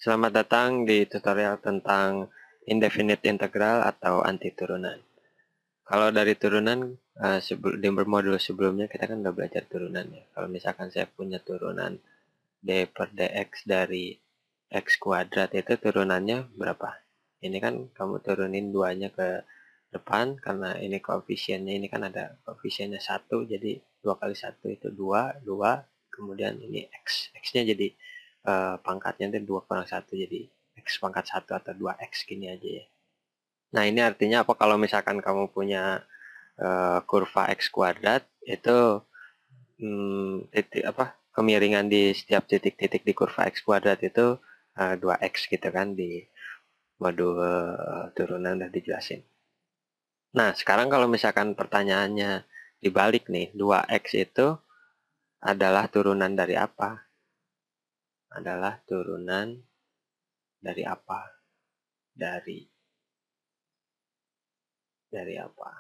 Selamat datang di tutorial tentang indefinite integral atau anti turunan. Kalau dari turunan, di modul sebelumnya kita kan udah belajar turunan ya. Kalau misalkan saya punya turunan d per dx dari x kuadrat itu turunannya berapa? Ini kan kamu turunin duanya ke depan karena ini koefisiennya, ini kan ada koefisiennya 1, jadi 2 kali 1 itu 2, 2, kemudian ini x-nya jadi pangkatnya itu 2 kurang 1, jadi x pangkat 1 atau 2x gini aja ya. Nah, ini artinya apa kalau misalkan kamu punya kurva x kuadrat itu titik apa kemiringan di setiap titik-titik di kurva x kuadrat itu 2x gitu kan, di modul turunan udah dijelasin. Nah, sekarang kalau misalkan pertanyaannya dibalik nih, 2x itu adalah turunan dari apa? Adalah turunan dari apa? Dari apa?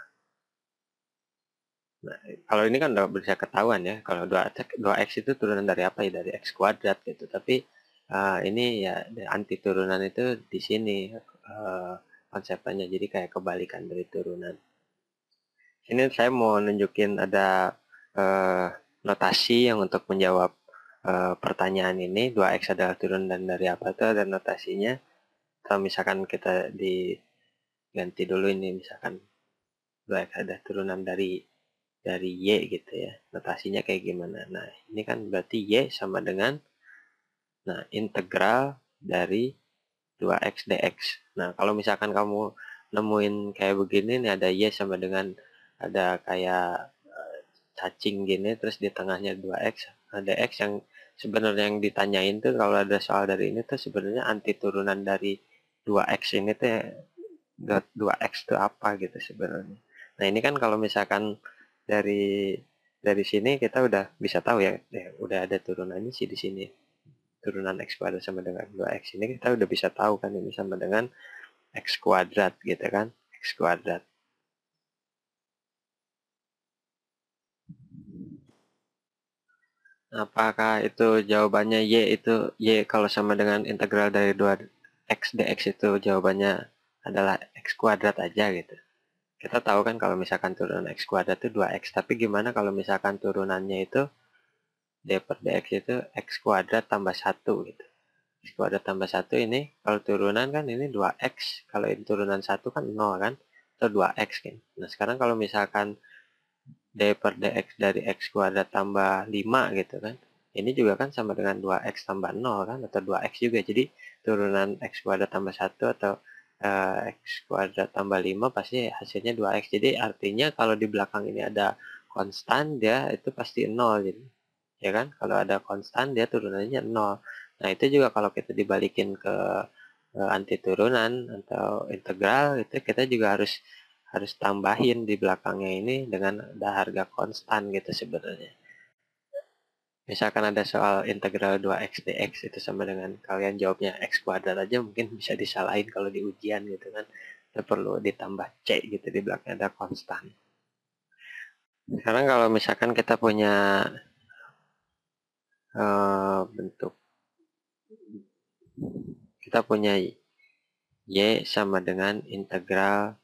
Nah, kalau ini kan udah bisa ketahuan ya, kalau 2x itu turunan dari apa ya? Dari x kuadrat gitu. Tapi ini ya anti turunan itu di sini konsepnya, jadi kayak kebalikan dari turunan. Ini saya mau nunjukin ada uh, notasi yang untuk menjawab pertanyaan ini, 2x adalah turunan dari apa, itu ada notasinya. Kalau misalkan kita diganti dulu ini, misalkan 2x ada turunan dari Y gitu ya. Notasinya kayak gimana? Nah, ini kan berarti Y sama dengan integral dari 2x dx. Nah, kalau misalkan kamu nemuin kayak begini nih, ada Y sama dengan ada kayak cacing gini, terus di tengahnya 2x, ada X yang sebenarnya yang ditanyain tuh kalau ada soal dari ini tuh sebenarnya anti turunan dari 2x ini tuh 2x itu apa gitu sebenarnya. Nah, ini kan kalau misalkan dari dari sini kita udah bisa tahu ya, udah ada turunannya sih di sini. Turunan x kuadrat sama dengan 2x ini kita udah bisa tahu kan, ini sama dengan x kuadrat gitu kan, x kuadrat. Apakah itu jawabannya Y itu Y kalau sama dengan integral dari 2x dx itu jawabannya adalah x kuadrat aja gitu. Kita tahu kan kalau misalkan turunan x kuadrat itu 2x, tapi gimana kalau misalkan turunannya itu d per dx itu x kuadrat tambah 1 gitu. X kuadrat tambah 1 ini kalau turunan kan ini 2x, kalau ini turunan 1 kan 0 kan, atau 2x kan. Nah, sekarang kalau misalkan d per dx dari x kuadrat tambah 5 gitu kan, ini juga kan sama dengan 2x tambah 0 kan, atau 2x juga. Jadi turunan x kuadrat tambah 1 atau x kuadrat tambah 5 pasti hasilnya 2x. Jadi artinya kalau di belakang ini ada konstan, dia itu pasti 0. Jadi, ya kan, kalau ada konstan dia turunannya 0. Nah, itu juga kalau kita dibalikin ke anti turunan atau integral, itu kita juga harus harus tambahin di belakangnya ini dengan ada harga konstan gitu sebenarnya. Misalkan ada soal integral 2x dx itu sama dengan kalian jawabnya x kuadrat aja, mungkin bisa disalahin kalau di ujian gitu kan. Itu perlu ditambah c gitu di belakangnya ada konstan. Sekarang kalau misalkan kita punya bentuk, kita punya y sama dengan integral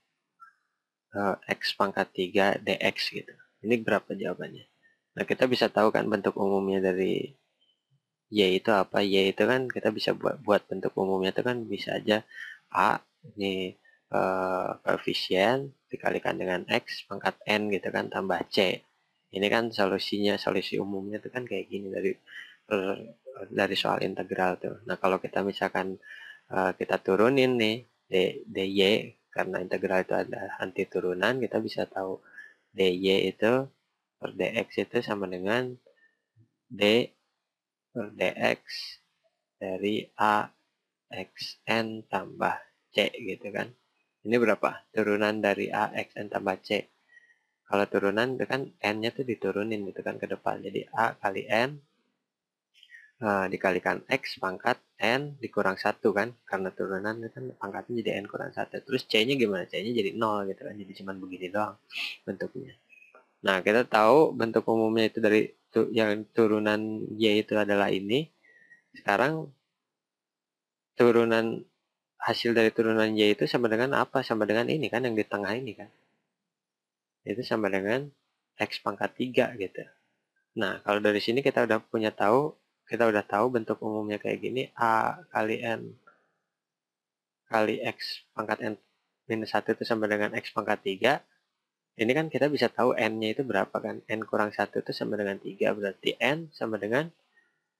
x pangkat 3 dx gitu. Ini berapa jawabannya? Nah, kita bisa tahu kan bentuk umumnya dari Y itu apa? Y itu kan kita bisa buat bentuk umumnya itu kan bisa aja A, ini koefisien dikalikan dengan X pangkat N gitu kan, tambah C. Ini kan solusinya, solusi umumnya itu kan kayak gini dari soal integral tuh. Nah, kalau kita misalkan kita turunin nih dy, karena integral itu ada anti turunan, kita bisa tahu dy itu per dx itu sama dengan d per dx dari a x n tambah c gitu kan. Ini berapa? Turunan dari a x n tambah c. Kalau turunan itu kan n-nya tuh diturunin gitu kan ke depan. Jadi a kali n dikalikan x pangkat n dikurang 1 kan. Karena turunan itu kan pangkatnya jadi n kurang 1. Terus c-nya gimana? C-nya jadi 0 gitu kan. Jadi cuma begini doang bentuknya. Nah, kita tahu bentuk umumnya itu dari yang turunan y itu adalah ini. Sekarang turunan hasil dari turunan Y itu sama dengan apa? Sama dengan ini kan, yang di tengah ini kan. Itu sama dengan X pangkat 3 gitu. Nah, kalau dari sini kita udah tahu bentuk umumnya kayak gini, A kali N kali X pangkat N minus 1 itu sama dengan X pangkat 3. Ini kan kita bisa tahu N-nya itu berapa kan. N kurang 1 itu sama dengan 3. Berarti N sama dengan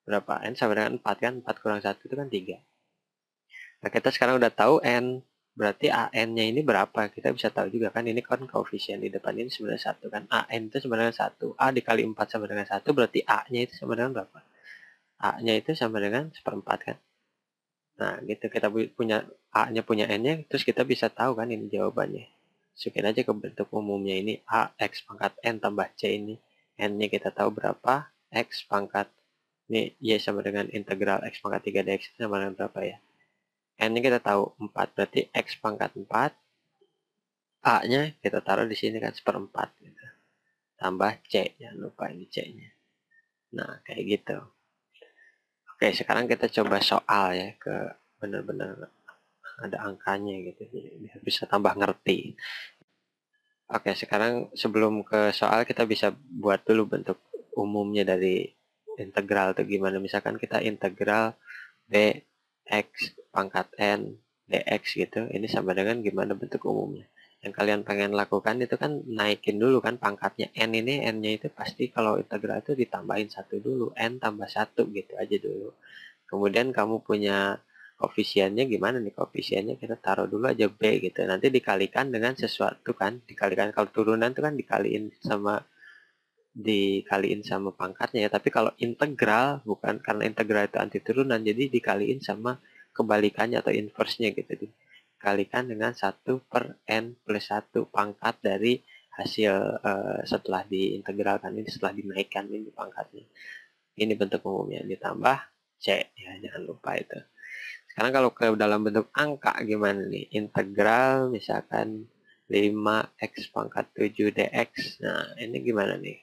berapa? N sama dengan 4 kan. 4 kurang 1 itu kan 3. Nah, kita sekarang udah tahu N. Berarti AN-nya ini berapa? Kita bisa tahu juga kan. Ini kan koefisien di depan ini sebenarnya 1 kan. AN itu sama dengan 1. A dikali 4 sama dengan 1. Berarti A-nya itu sama dengan berapa? A-nya itu sama dengan 1/4 kan. Nah, gitu. Kita punya A-nya punya N-nya. Terus kita bisa tahu kan ini jawabannya. Masukin aja ke bentuk umumnya ini. A X pangkat N tambah C ini. N-nya kita tahu berapa. X pangkat. Ini Y sama dengan integral X pangkat 3 dx sama dengan berapa ya? N-nya kita tahu 4. Berarti X pangkat 4. A-nya kita taruh di sini kan 1/4 gitu. Tambah C, jangan lupa ini C-nya. Nah, kayak gitu. Oke, sekarang kita coba soal ya, ke benar-benar ada angkanya gitu, jadi biar bisa tambah ngerti. Oke, sekarang sebelum ke soal kita bisa buat dulu bentuk umumnya dari integral itu gimana. Misalkan kita integral dx pangkat n dx gitu, ini sama dengan gimana bentuk umumnya. Yang kalian pengen lakukan itu kan naikin dulu kan pangkatnya n ini, n-nya itu pasti kalau integral itu ditambahin 1 dulu, n tambah 1 gitu aja dulu. Kemudian kamu punya koefisiennya gimana nih, koefisiennya kita taruh dulu aja B gitu, nanti dikalikan dengan sesuatu kan, dikalikan kalau turunan itu kan dikaliin sama pangkatnya ya, tapi kalau integral bukan, karena integral itu anti turunan, jadi dikaliin sama kebalikannya atau inverse-nya gitu, dikalikan dengan 1/n plus 1 pangkat dari hasil setelah diintegralkan ini, setelah dinaikkan ini pangkatnya. Ini bentuk umumnya, ditambah C ya, jangan lupa itu. Sekarang kalau ke dalam bentuk angka gimana nih? Integral misalkan 5x pangkat 7 dx. Nah, ini gimana nih?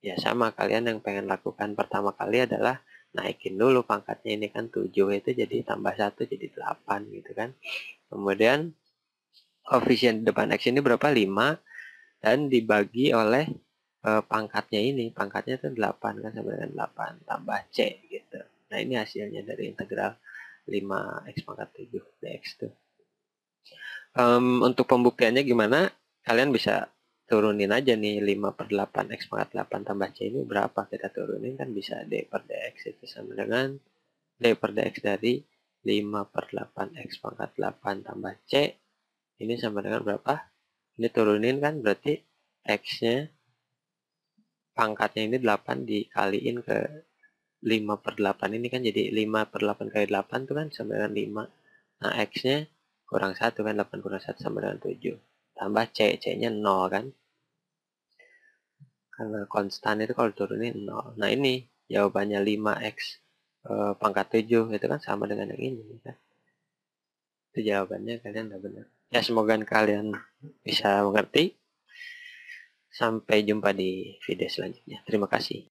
Ya sama, kalian yang pengen lakukan pertama kali adalah naikin dulu pangkatnya, ini kan 7 itu jadi tambah 1 jadi 8 gitu kan. Kemudian koefisien depan X ini berapa? 5 dan dibagi oleh pangkatnya ini. Pangkatnya itu 8 kan, sama dengan 8 tambah C gitu. Nah, ini hasilnya dari integral 5x pangkat 7 dx tuh. Untuk pembuktiannya gimana? Kalian bisa turunin aja nih 5/8 x pangkat 8 tambah C ini berapa, kita turunin kan bisa d/dx itu sama dengan d/dx dari 5/8 x pangkat 8 tambah C ini sama dengan berapa? Ini turunin kan berarti x-nya pangkatnya ini 8 dikaliin ke 5/8 ini kan, jadi 5/8 kali 8 itu kan sama dengan 5. Nah, x-nya kurang 1 kan, 8 kurang 1 sama dengan 7. Tambah C, C-nya 0 kan. Karena konstan itu kalau turunin 0. Nah, ini jawabannya 5x pangkat 7 itu kan sama dengan yang ini kan. Itu jawabannya, kalian udah benar. Ya, semoga kalian bisa mengerti. Sampai jumpa di video selanjutnya. Terima kasih.